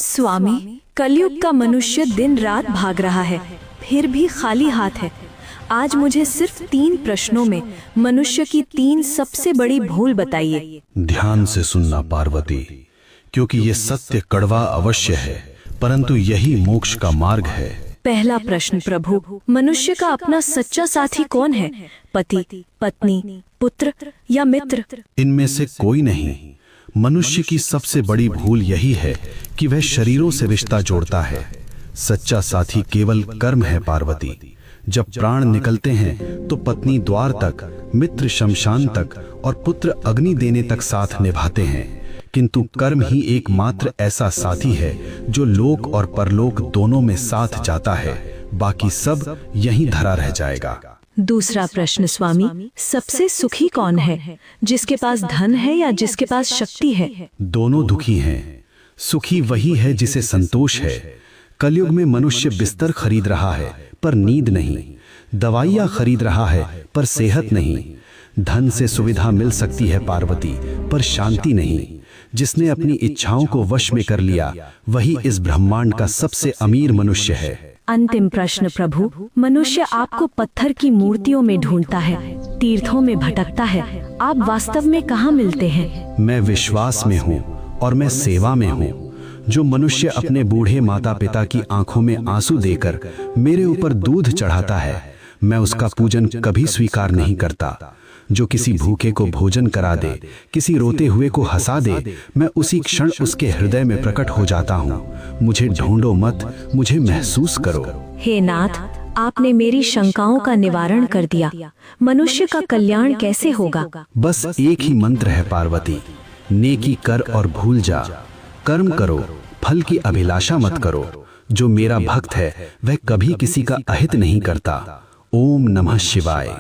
स्वामी, कलयुग का मनुष्य दिन रात भाग रहा है, फिर भी खाली हाथ है। आज मुझे सिर्फ 3 प्रश्नों में मनुष्य की 3 सबसे बड़ी भूल बताइए। ध्यान से सुनना पार्वती, क्योंकि ये सत्य कड़वा अवश्य है, परंतु यही मोक्ष का मार्ग है। पहला प्रश्न प्रभु, मनुष्य का अपना सच्चा साथी कौन है? पति, पत्नी, पुत्र या मित्र? इनमें से कोई नहीं। मनुष्य की सबसे बड़ी भूल यही है कि वह शरीरों से रिश्ता जोड़ता है। सच्चा साथी केवल कर्म है पार्वती। जब प्राण निकलते हैं तो पत्नी द्वार तक, मित्र शमशान तक और पुत्र अग्नि देने तक साथ निभाते हैं, किंतु कर्म ही एकमात्र ऐसा साथी है जो लोक और परलोक दोनों में साथ जाता है। बाकी सब यहीं धरा रह जाएगा। दूसरा प्रश्न स्वामी, सबसे सुखी कौन है? जिसके पास धन है या जिसके पास शक्ति है? दोनों दुखी हैं। सुखी वही है जिसे संतोष है। कलयुग में मनुष्य बिस्तर खरीद रहा है पर नींद नहीं, दवाइयाँ खरीद रहा है पर सेहत नहीं। धन से सुविधा मिल सकती है पार्वती, पर शांति नहीं। जिसने अपनी इच्छाओं को वश में कर लिया वही इस ब्रह्मांड का सबसे अमीर मनुष्य है। अंतिम प्रश्न प्रभु, मनुष्य आपको पत्थर की मूर्तियों में ढूंढता है, तीर्थों में भटकता है, आप वास्तव में कहाँ मिलते हैं? मैं विश्वास में हूँ और मैं सेवा में हूँ। जो मनुष्य अपने बूढ़े माता पिता की आंखों में आंसू देकर मेरे ऊपर दूध चढ़ाता है, मैं उसका पूजन कभी स्वीकार नहीं करता। जो किसी भूखे को भोजन करा दे, किसी रोते हुए को हंसा दे, मैं उसी क्षण उसके हृदय में प्रकट हो जाता हूँ। मुझे ढूंढो मत, मुझे महसूस करो। हे नाथ, आपने मेरी शंकाओं का निवारण कर दिया। मनुष्य का कल्याण कैसे होगा? बस एक ही मंत्र है पार्वती, नेकी कर और भूल जा। कर्म करो, फल की अभिलाषा मत करो। जो मेरा भक्त है वह कभी किसी का अहित नहीं करता। ओम नमः शिवाय।